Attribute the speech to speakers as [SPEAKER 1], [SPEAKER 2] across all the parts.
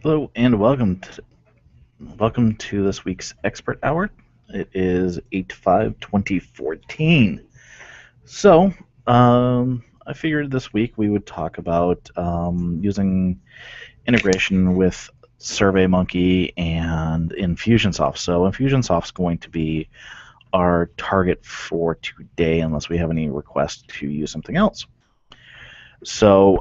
[SPEAKER 1] Hello and welcome to this week's Expert Hour. It is 8/5/2014. So, I figured this week we would talk about using integration with Surveymonkey and Infusionsoft. So, Infusionsoft is going to be our target for today, unless we have any requests to use something else. So,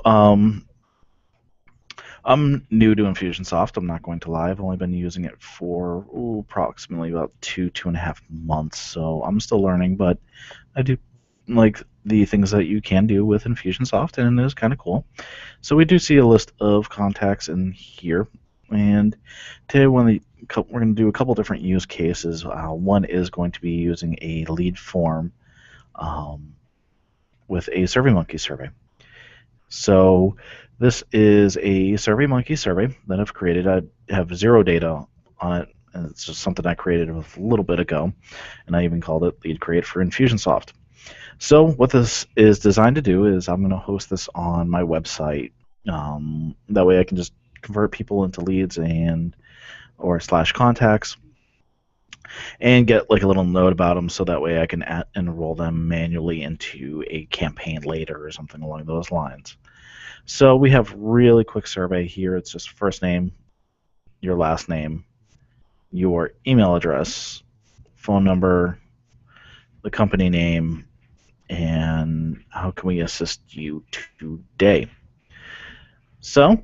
[SPEAKER 1] I'm new to Infusionsoft. I'm not going to lie. I've only been using it for approximately about 2.5 months. So I'm still learning, but I do like the things that you can do with Infusionsoft, and it is kind of cool. So we do see a list of contacts in here, and today we're going to do a couple different use cases. One is going to be using a lead form um, with a SurveyMonkey survey. So this is a SurveyMonkey survey that I've created. I have zero data on it, and it's just something I created a little bit ago, and I even called it Lead Create for Infusionsoft. So what this is designed to do is I'm going to host this on my website. That way I can just convert people into leads or / contacts and get like a little note about them, so that way I can enroll them manually into a campaign later or something along those lines. So we have really quick survey here. It's just first name, your last name, your email address, phone number, the company name, and how can we assist you today. So,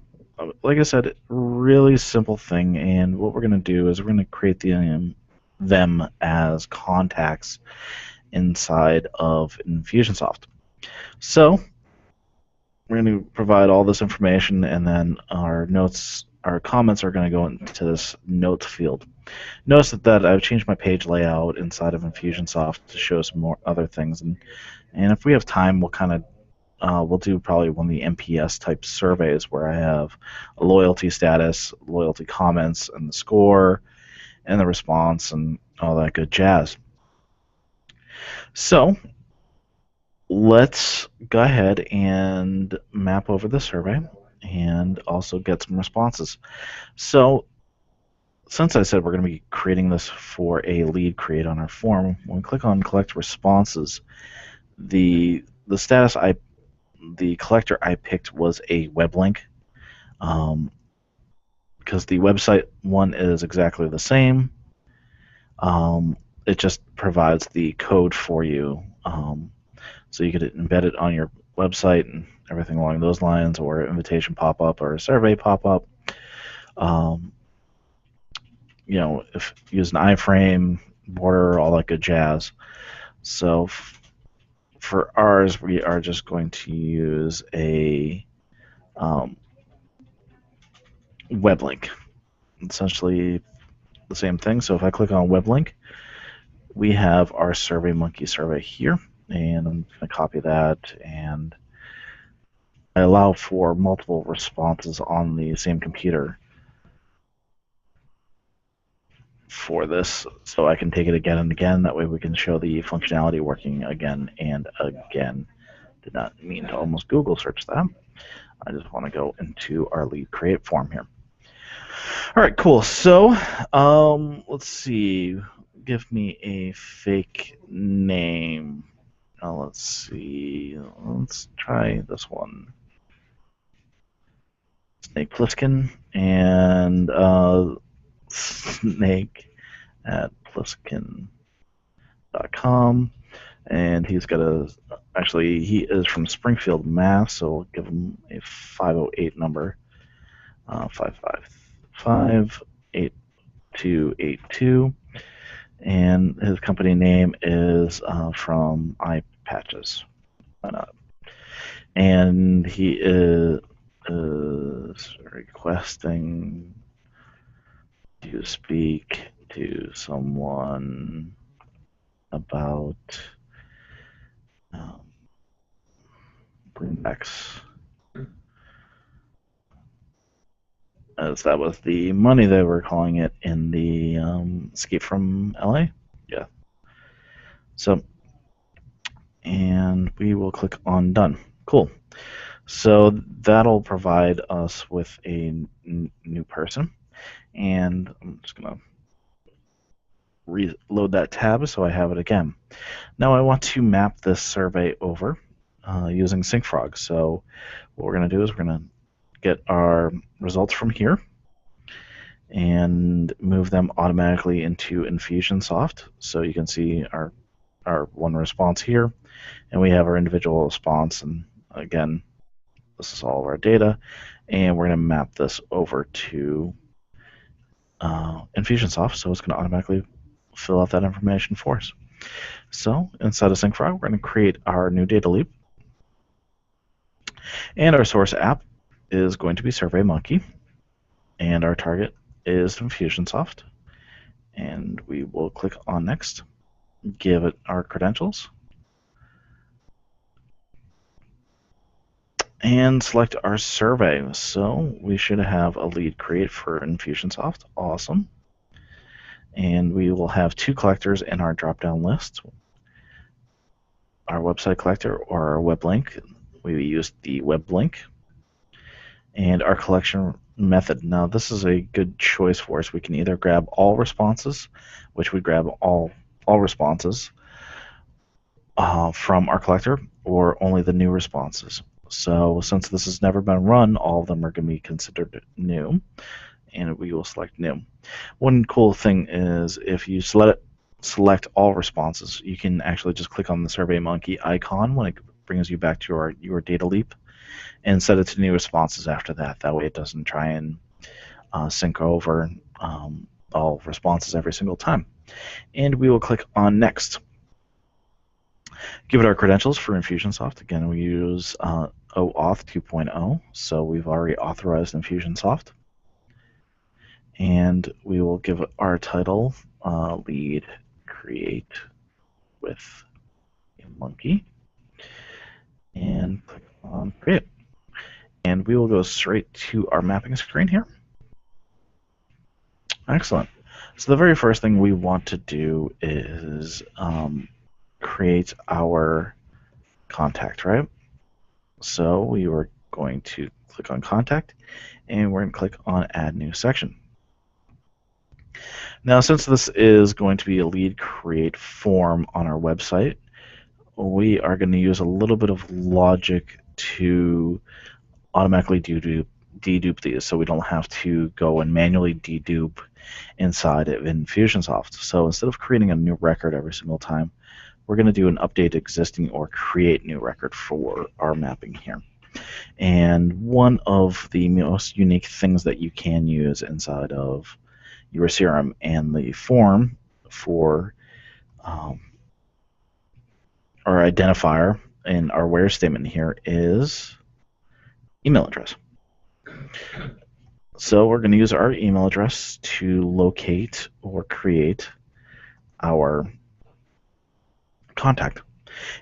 [SPEAKER 1] like I said, really simple thing. And what we're going to do is we're going to create them as contacts inside of Infusionsoft. So we're going to provide all this information, and then our comments are going to go into this notes field. Notice that I've changed my page layout inside of Infusionsoft to show some more other things, and if we have time, we'll do probably one of the MPS type surveys where I have a loyalty status, loyalty comments, and the score, and the response, and all that good jazz. So let's go ahead and map over the survey and also get some responses. So since I said we're going to be creating this for a lead create on our form, when we click on collect responses, the collector I picked was a web link, because the website one is exactly the same. It just provides the code for you, so you could embed it on your website and everything along those lines, or invitation pop-up or a survey pop-up. If you use an iframe, border, all that good jazz. So for ours, we are just going to use a web link. Essentially the same thing. So if I click on web link, we have our SurveyMonkey survey here, and I'm going to copy that, and I allow for multiple responses on the same computer for this, so I can take it again and again. That way we can show the functionality working again and again. Did not mean to almost Google search that. I just want to go into our lead create form here. All right, cool. So let's see. Give me a fake name. Let's see. Let's try this one. Snake Plissken, and snake at Plissken.com. And he's got he is from Springfield, Mass, so we'll give him a 508 number. 555-8282. And his company name is from iPatches. Why not? And he is requesting to speak to someone about greenbacks. As that was the money they were calling it in the Escape from LA. Yeah. So, and we will click on done. Cool. So that'll provide us with a new person. And I'm just going to reload that tab so I have it again. Now I want to map this survey over using Syncfrog. So what we're going to do is we're going to get our results from here and move them automatically into Infusionsoft. So you can see our one response here, and we have our individual response. And again, this is all of our data, and we're going to map this over to Infusionsoft, so it's going to automatically fill out that information for us. So inside of Syncfrog, we're going to create our new data leap, and our source app is going to be Surveymonkey, and our target is Infusionsoft, and we will click on Next, give it our credentials, and select our survey. So we should have a lead create for Infusionsoft. Awesome. And we will have two collectors in our drop-down list, our website collector or our web link. We use the web link. And our collection method. Now this is a good choice for us. We can either grab all responses, which would grab all responses from our collector, or only the new responses. So since this has never been run, all of them are going to be considered new, and we will select new. One cool thing is if you select all responses, you can actually just click on the Surveymonkey icon when it brings you back to your data leap and set it to new responses after that. That way it doesn't try and sync over all responses every single time. And we will click on Next. Give it our credentials for Infusionsoft. Again, we use OAuth 2.0, so we've already authorized Infusionsoft. And we will give it our title, lead create with a monkey, and click on create. And we will go straight to our mapping screen here. Excellent. So the very first thing we want to do is create our contact, right? So we are going to click on contact, and we're going to click on add new section. Now, since this is going to be a lead create form on our website, we are going to use a little bit of logic to automatically dedupe these, so we don't have to go and manually dedupe inside of Infusionsoft. So instead of creating a new record every single time, we're going to do an update existing or create new record for our mapping here. And one of the most unique things that you can use inside of your CRM and the form for our identifier in our where statement here is email address. So we're going to use our email address to locate or create our contact.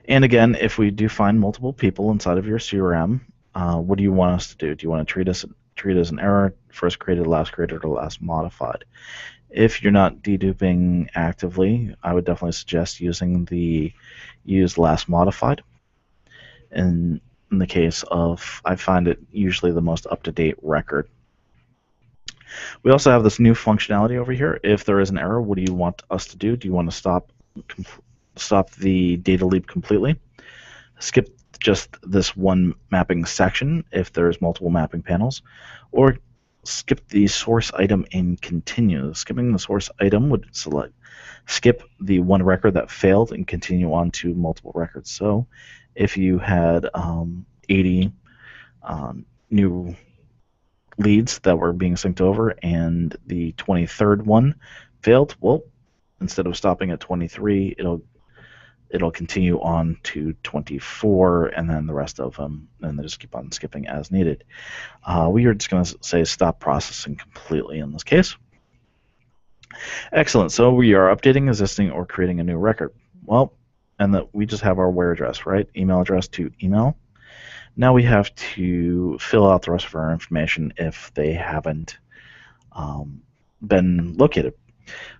[SPEAKER 1] And again, if we do find multiple people inside of your CRM, what do you want us to do? Do you want to treat it as an error, first created, or last modified? If you're not deduping actively, I would definitely suggest using the use last modified. In the case of, I find it usually the most up-to-date record. We also have this new functionality over here. If there is an error, what do you want us to do? Do you want to stop the data leap completely? Skip just this one mapping section if there's multiple mapping panels, or skip the source item and continue. Skipping the source item would skip the one record that failed and continue on to multiple records. So if you had 80 new leads that were being synced over and the 23rd one failed, well, instead of stopping at 23, it'll continue on to 24, and then the rest of them, and they just keep on skipping as needed. We are just going to say stop processing completely in this case. Excellent. So we are updating existing or creating a new record. Well, and that we just have our where address, right? Email address to email. Now we have to fill out the rest of our information if they haven't been located.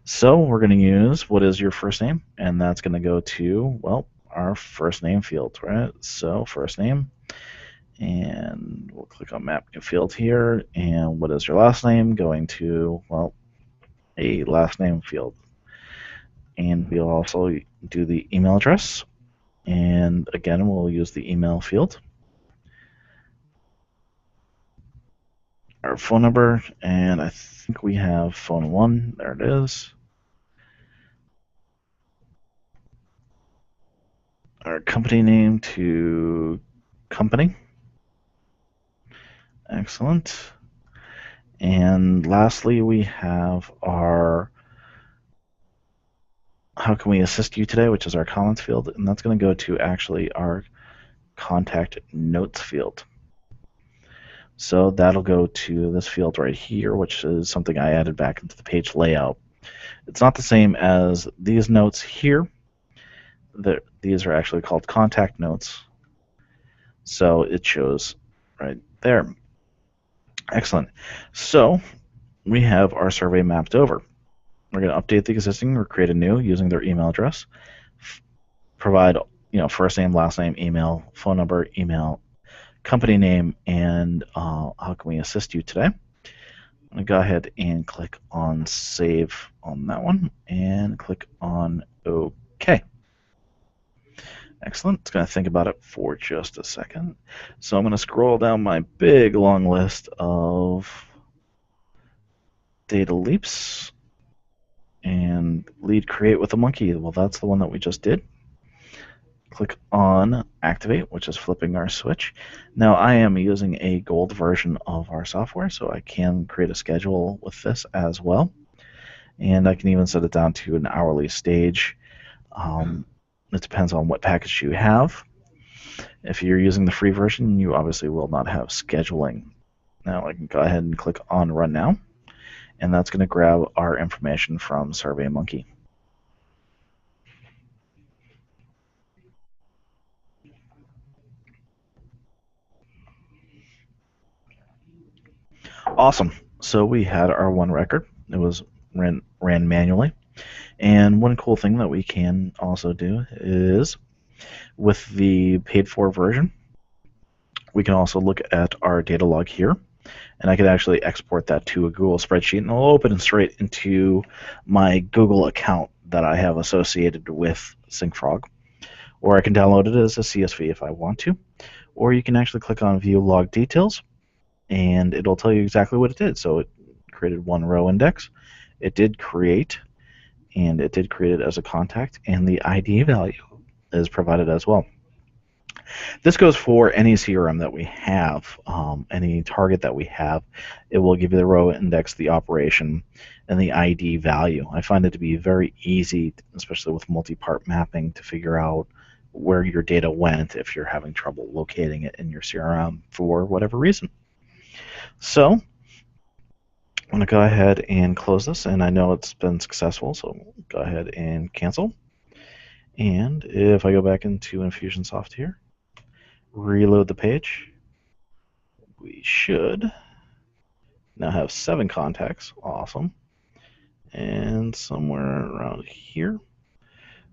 [SPEAKER 1] So we're going to use what is your first name, and that's going to go to, well, our first name field, right? So first name, And we'll click on Map New Field here. And what is your last name? Going to, well, a last name field. And we'll also do the email address. And again, we'll use the email field. Our phone number, and I think we have phone 1. There it is. Our company name to company. Excellent. And lastly, we have our how can we assist you today, which is our comments field, and that's going to go to actually our contact notes field. So that'll go to this field right here, which is something I added back into the page layout. It's not the same as these notes here. These are actually called contact notes. So it shows right there. Excellent. So we have our survey mapped over. We're going to update the existing or create a new using their email address. Provide, first name, last name, email, phone number, email, company name, and how can we assist you today? I'm going to go ahead and click on save on that one and click on OK. Excellent. It's going to think about it for just a second. So I'm going to scroll down my big long list of data leaps and lead create with a monkey. Well, that's the one that we just did. Click on activate, which is flipping our switch. Now I am using a gold version of our software, so I can create a schedule with this as well. And I can even set it down to an hourly stage. It depends on what package you have. If you're using the free version, you obviously will not have scheduling. Now I can go ahead and click on Run Now, and that's going to grab our information from Surveymonkey. Awesome. So we had our one record. It was ran manually. And one cool thing that we can also do is with the paid for version, we can also look at our data log here. And I could actually export that to a Google spreadsheet, and it'll open straight into my Google account that I have associated with Syncfrog. Or I can download it as a CSV if I want to. Or you can actually click on View Log Details, and it'll tell you exactly what it did. So it created one row index. It did create, and it did create it as a contact, and the ID value is provided as well. This goes for any CRM that we have, any target that we have. It will give you the row index, the operation, and the ID value. I find it to be very easy, especially with multi-part mapping, to figure out where your data went if you're having trouble locating it in your CRM for whatever reason. So I'm going to go ahead and close this, and I know it's been successful, so go ahead and cancel. And if I go back into Infusionsoft here, reload the page, we should now have 7 contacts. Awesome. And somewhere around here,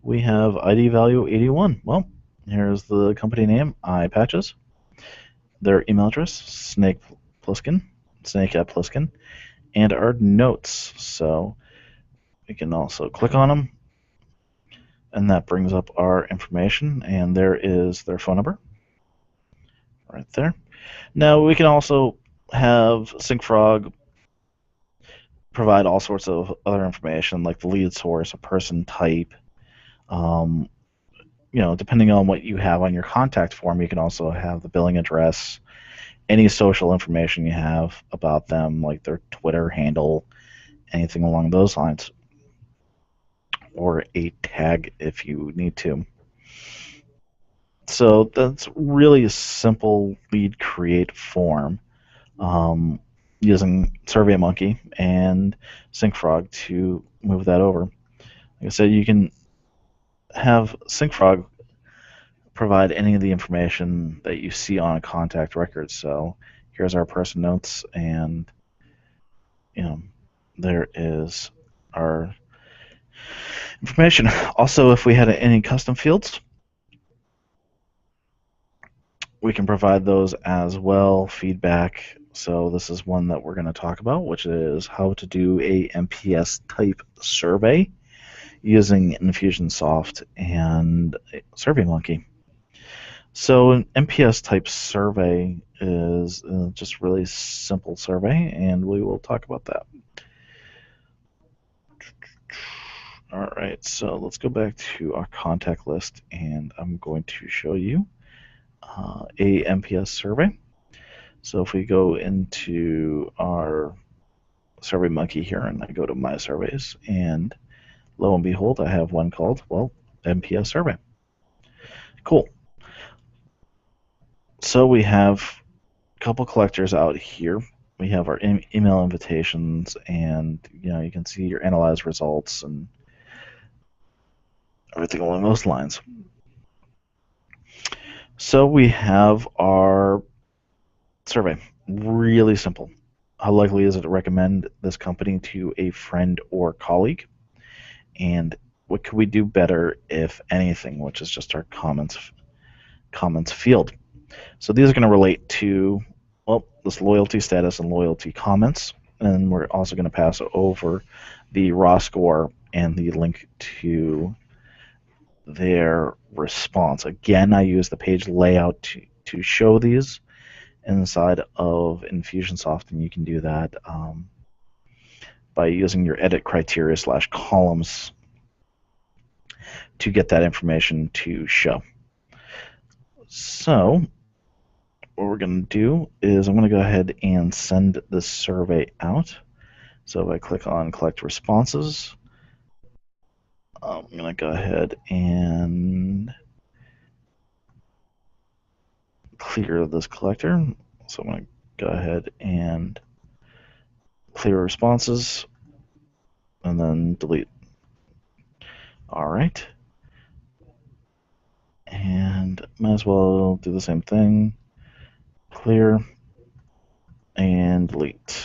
[SPEAKER 1] we have ID value 81. Well, here's the company name, iPatches. Their email address, snake at Pliskin, and our notes. So we can also click on them, and that brings up our information, and there is their phone number right there. Now we can also have Syncfrog provide all sorts of other information, like the lead source, a person type. Depending on what you have on your contact form, you can also have the billing address, any social information you have about them, like their Twitter handle, anything along those lines, or a tag if you need to. So that's really a simple lead create form using Surveymonkey and Syncfrog to move that over. Like I said, you can have Syncfrog provide any of the information that you see on a contact record. So here's our person notes, and there is our information. Also, if we had any custom fields, we can provide those as well, feedback. So this is one that we're going to talk about, which is how to do a NPS type survey using Infusionsoft and Surveymonkey. So an NPS type survey is just really simple survey, and we will talk about that. All right, so let's go back to our contact list, and I'm going to show you a NPS survey. So if we go into our Surveymonkey here, and I go to my surveys, and lo and behold, I have one called, well, NPS survey. Cool. So we have a couple collectors out here. We have our email invitations, and you can see your analyzed results and everything along those lines. So we have our survey. Really simple. How likely is it to recommend this company to a friend or colleague? And what could we do better, if anything, which is just our comments field. So these are going to relate to, well, this loyalty status and loyalty comments. And we're also going to pass over the raw score and the link to their response. Again, I use the page layout to show these inside of Infusionsoft, and you can do that by using your edit criteria / columns to get that information to show. So what we're going to do is I'm going to go ahead and send this survey out. So if I click on collect responses, I'm going to go ahead and clear this collector. So I'm going to go ahead and clear responses and then delete. All right. And might as well do the same thing. Clear and delete.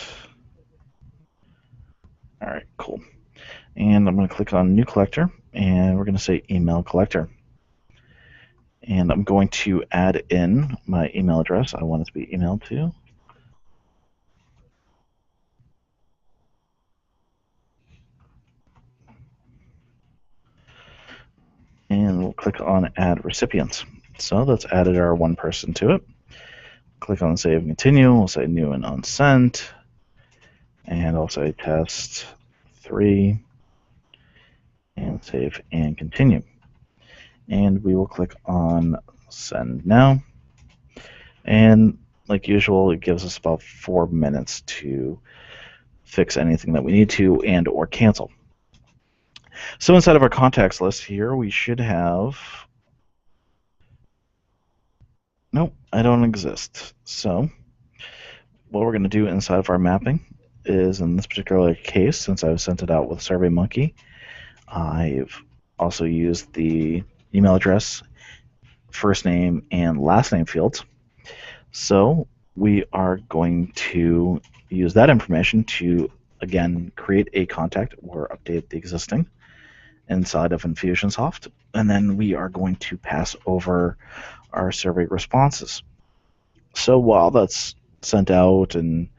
[SPEAKER 1] All right, cool. And I'm going to click on new collector, and we're going to say email collector. And I'm going to add in my email address I want it to be emailed to. And we'll click on add recipients. So that's added our one person to it. Click on save and continue. We'll say new and unsent. And I'll say test 3. And save and continue. And we will click on send now. And like usual, it gives us about 4 minutes to fix anything that we need to and or cancel. So inside of our contacts list here, we should have, nope, I don't exist. So what we're going to do inside of our mapping is, in this particular case, since I've sent it out with Surveymonkey, I've also used the email address, first name, and last name fields. So we are going to use that information to, again, create a contact or update the existing inside of Infusionsoft. And then we are going to pass over our survey responses. So while that's sent out and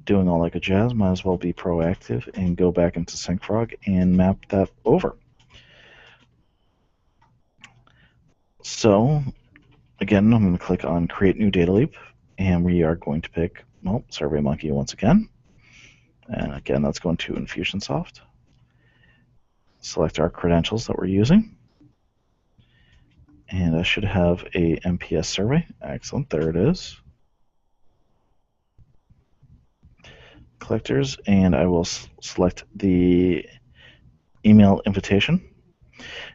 [SPEAKER 1] doing all that good jazz, might as well be proactive and go back into Syncfrog and map that over. So again, I'm going to click on create new data leap, and we are going to pick, well, Surveymonkey once again. And again, that's going to Infusionsoft. Select our credentials that we're using. And I should have a NPS survey. Excellent, there it is. Collectors, and I will select the email invitation.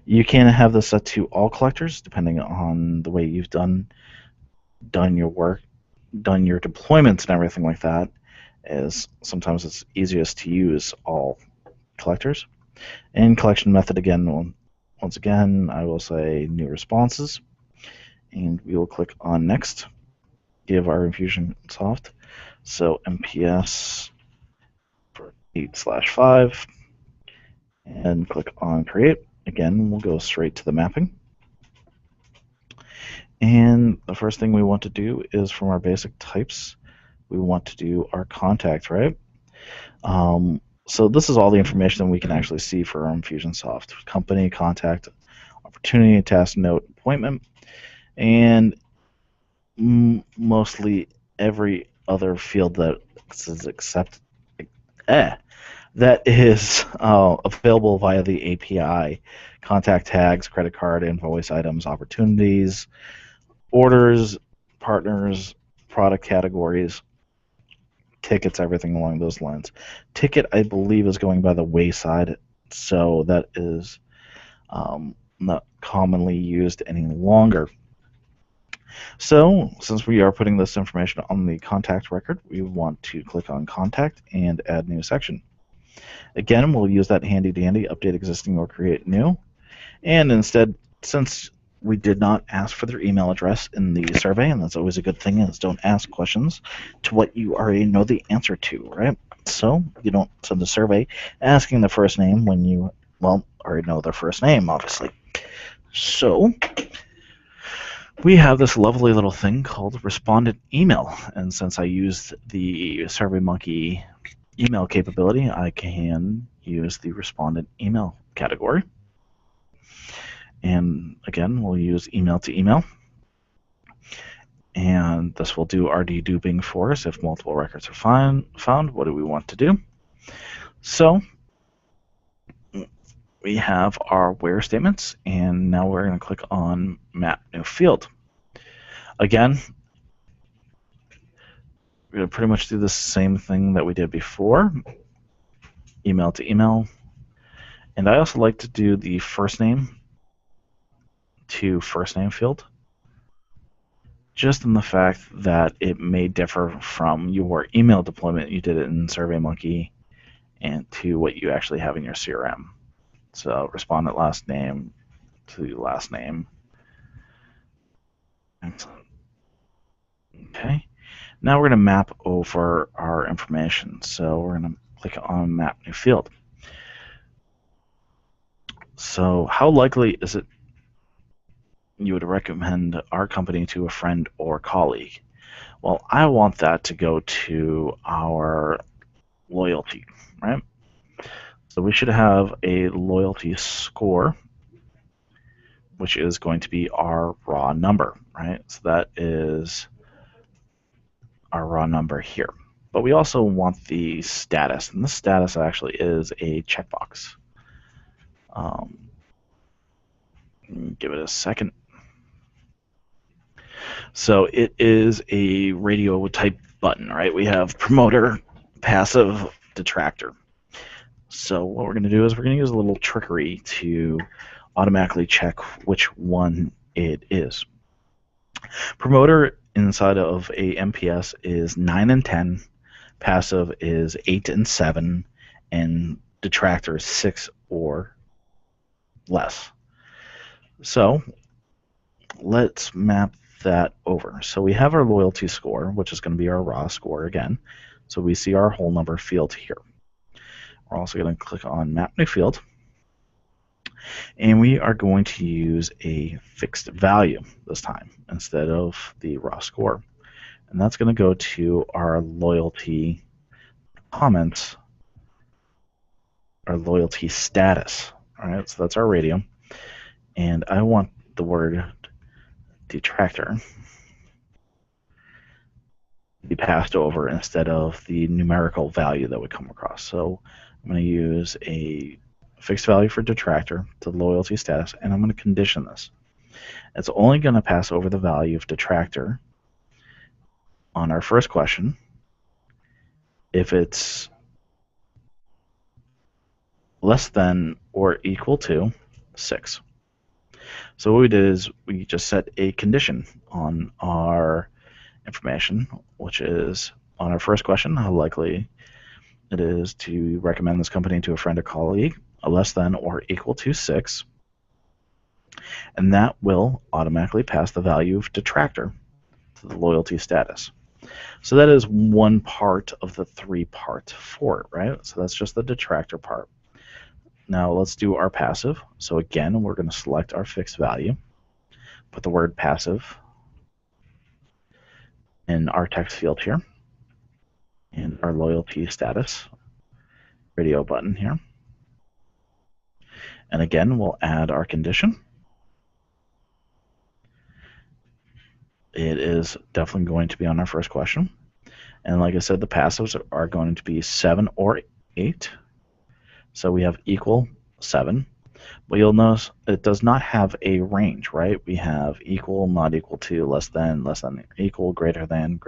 [SPEAKER 1] You can have this set to all collectors, depending on the way you've done your work, done your deployments and everything like that. Is sometimes it's easiest to use all collectors. And collection method again, once again, I will say new responses, and we will click on next. Give our Infusionsoft, so NPS for 8/5, and click on create. Again, we'll go straight to the mapping. And the first thing we want to do is from our basic types, we want to do our contact, right? So this is all the information that we can actually see for our Infusionsoft: company, contact, opportunity, task, note, appointment, and mostly every other field that is accept that is available via the API: contact tags, credit card, invoice items, opportunities, orders, partners, product categories, tickets, everything along those lines. Ticket, I believe, is going by the wayside, so that is not commonly used any longer. So, since we are putting this information on the contact record, we want to click on Contact and Add New Section. Again, we'll use that handy dandy update existing or create new. And instead, since we did not ask for their email address in the survey, and that's always a good thing, is don't ask questions to what you already know the answer to, right? So you don't send a survey asking the first name when you, well, already know their first name, obviously. So we have this lovely little thing called respondent email, and since I used the Surveymonkey email capability, I can use the respondent email category. And again, we'll use email to email. And this will do our deduping for us if multiple records are found. What do we want to do? So we have our where statements, and now we're going to click on map new field. Again, we're going to pretty much do the same thing that we did before, email to email. And I also like to do the first name to first name field, just in the fact that it may differ from your email deployment. You did it in Surveymonkey and to what you actually have in your CRM. So respondent last name to last name. Excellent. Okay. Now we're going to map over our information. So we're going to click on map new field. So how likely is it you would recommend our company to a friend or colleague? Well, I want that to go to our loyalty, right? So we should have a loyalty score, which is going to be our raw number, right? So that is our raw number here. But we also want the status, and the status actually is a checkbox. Give it a second. So it is a radio type button, right? We have promoter, passive, detractor. So what we're going to do is we're going to use a little trickery to automatically check which one it is. Promoter inside of a MPS is 9 and 10, passive is 8 and 7, and detractor is 6 or less. So let's map that over. So we have our loyalty score, which is going to be our raw score again. So we see our whole number field here. We're also going to click on map new field. And we are going to use a fixed value this time instead of the raw score. And that's going to go to our loyalty comments, our loyalty status. All right, so that's our radio. And I want the word detractor to be passed over instead of the numerical value that would come across. So I'm going to use a fixed value for detractor to loyalty status, and I'm going to condition this. It's only going to pass over the value of detractor on our first question if it's less than or equal to 6. So what we did is we just set a condition on our information, which is on our first question, how likely it is to recommend this company to a friend or colleague, less than or equal to 6. And that will automatically pass the value of detractor to the loyalty status. So that is one part of the 3-part for it, right? So that's just the detractor part. Now let's do our passive. So again, we're going to select our fixed value, put the word passive in our text field here, and our loyalty status radio button here. And again, we'll add our condition. It is definitely going to be on our first question. And like I said, the passives are going to be 7 or 8. So we have equal 7. But you'll notice it does not have a range, right? We have equal, not equal to, less than, equal, greater than,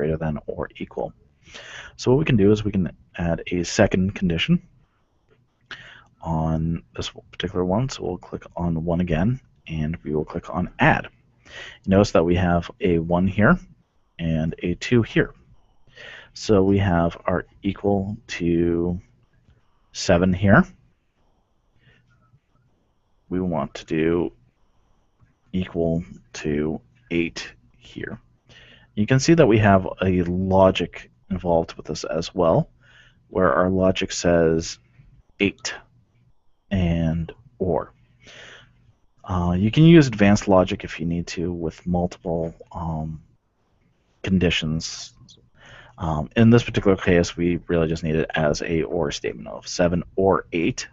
[SPEAKER 1] or equal. So what we can do is we can add a second condition on this particular one. So we'll click on 1 again, and we will click on add. Notice that we have a 1 here and a 2 here. So we have our equal to 7 here. We want to do equal to 8 here. You can see that we have a logic involved with this as well, where our logic says 8 and or. You can use advanced logic if you need to with multiple conditions. In this particular case, we really just need it as a or statement of 7 or 8.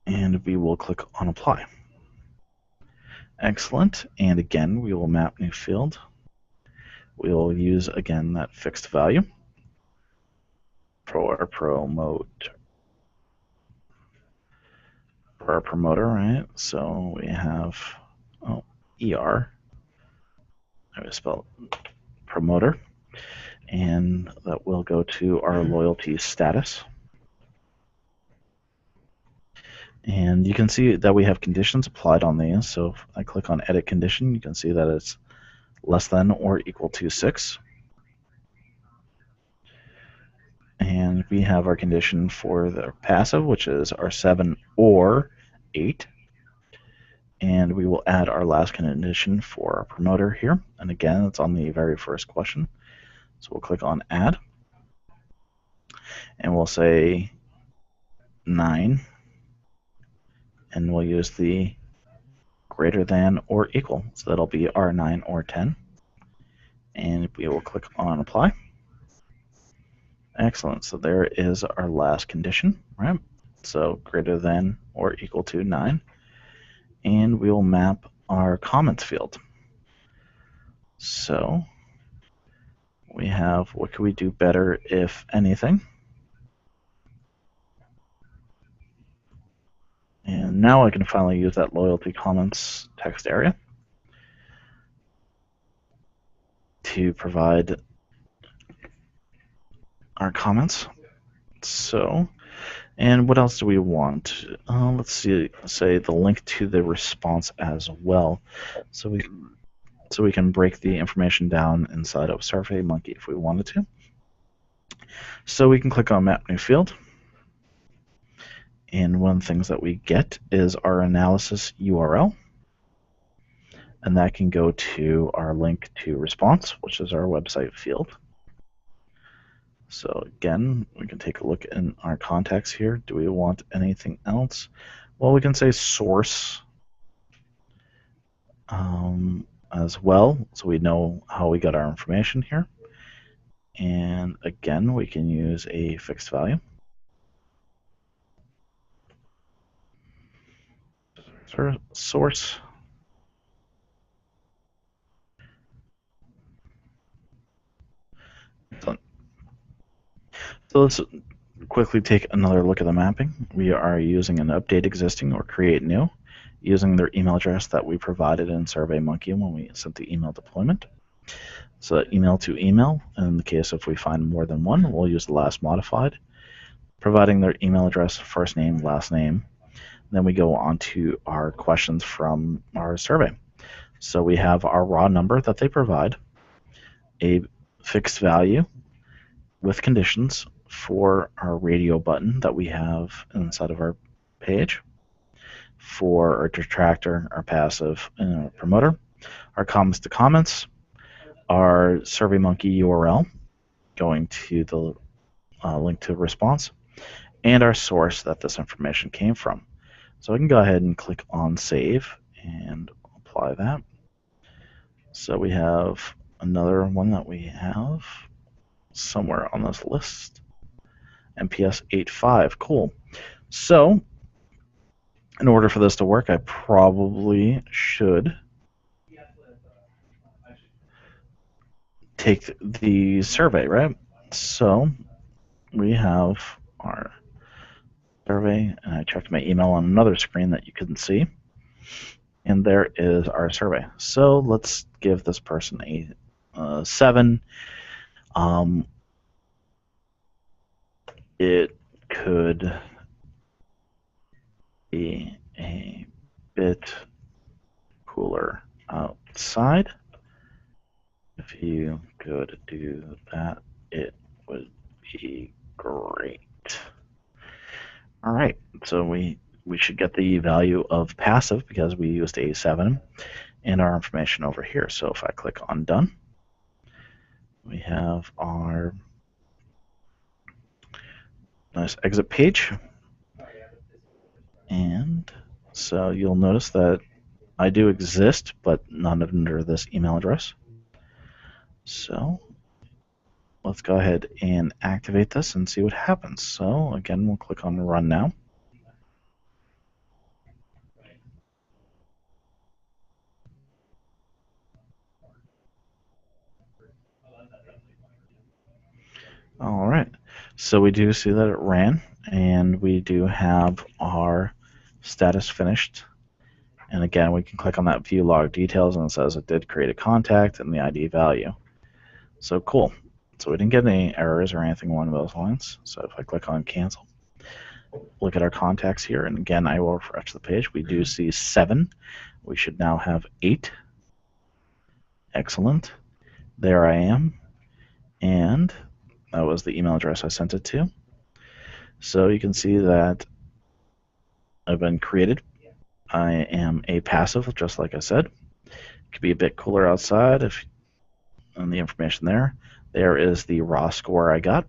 [SPEAKER 1] And we will click on apply. Excellent. And again, we will map new field. We will use again that fixed value. Promoter, for our promoter, right? So we have ER. I would spell promoter, and that will go to our loyalty status. And you can see that we have conditions applied on these. So if I click on edit condition, you can see that it's less than or equal to 6. And we have our condition for the passive, which is our 7 or 8. And we will add our last condition for our promoter here. And again, it's on the very first question. So we'll click on add. And we'll say 9. And we'll use the greater than or equal. So that'll be our 9 or 10. And we will click on apply. Excellent. So there is our last condition, right? So greater than or equal to 9. And we will map our comments field. So we have what could we do better, if anything. And now I can finally use that loyalty comments text area to provide our comments. So, and what else do we want? Let's see, say the link to the response as well. So we can break the information down inside of Surveymonkey if we wanted to. So we can click on Map New Field. And one of the things that we get is our analysis URL. And that can go to our link to response, which is our website field. So again, we can take a look in our contacts here. Do we want anything else? Well, we can say source as well, so we know how we got our information here. And again, we can use a fixed value. Source. So let's quickly take another look at the mapping. We are using an update existing or create new, using their email address that we provided in Surveymonkey when we sent the email deployment. So email to email, and in the case if we find more than one, we'll use the last modified, providing their email address, first name, last name. Then we go on to our questions from our survey. So we have our raw number that they provide, a fixed value with conditions for our radio button that we have inside of our page, for our detractor, our passive, and our promoter, our comments to comments, our Surveymonkey URL going to the link to response, and our source that this information came from. So I can go ahead and click on save and apply that. So we have another one that we have somewhere on this list. MPS 8.5. Cool. So in order for this to work, I probably should take the survey, right? So we have our survey, and I checked my email on another screen that you couldn't see, and there is our survey. So let's give this person a 7. It could be a bit cooler outside. If you could do that, it would be great. All right, so we should get the value of passive because we used a 7 and our information over here. So if I click on done, we have our nice exit page. And so you'll notice that I do exist, but not under this email address. So let's go ahead and activate this and see what happens. So again, we'll click on run now. All right, so we do see that it ran, and we do have our status finished. And again, we can click on that view log details, and it says it did create a contact and the ID value. So cool. So we didn't get any errors or anything along those lines. So if I click on cancel, look at our contacts here, and again, I will refresh the page. We do see 7. We should now have 8. Excellent. There I am. And that was the email address I sent it to. So you can see that I've been created. I am a passive, just like I said. It could be a bit cooler outside if and the information there. There is the raw score I got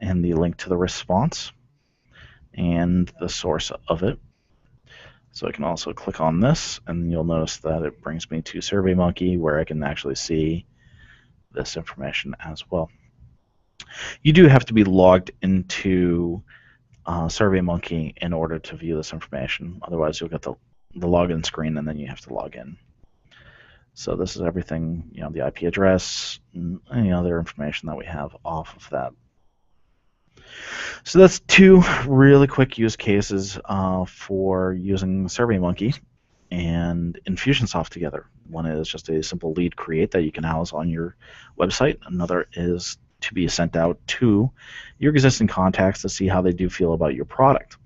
[SPEAKER 1] and the link to the response and the source of it. So I can also click on this, and you'll notice that it brings me to Surveymonkey, where I can actually see this information as well. You do have to be logged into Surveymonkey in order to view this information. Otherwise, you'll get the login screen, and then you have to log in. So this is everything, the IP address, and any other information that we have off of that. So that's 2 really quick use cases for using Surveymonkey and Infusionsoft together. One is just a simple lead create that you can house on your website. Another is to be sent out to your existing contacts to see how they do feel about your product.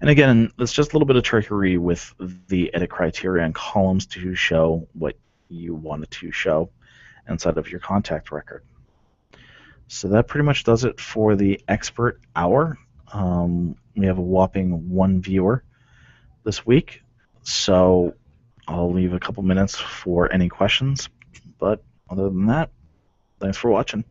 [SPEAKER 1] And again, it's just a little bit of trickery with the edit criteria and columns to show what you wanted to show inside of your contact record. So that pretty much does it for the expert hour. We have a whopping 1 viewer this week, so I'll leave a couple minutes for any questions. But other than that, thanks for watching.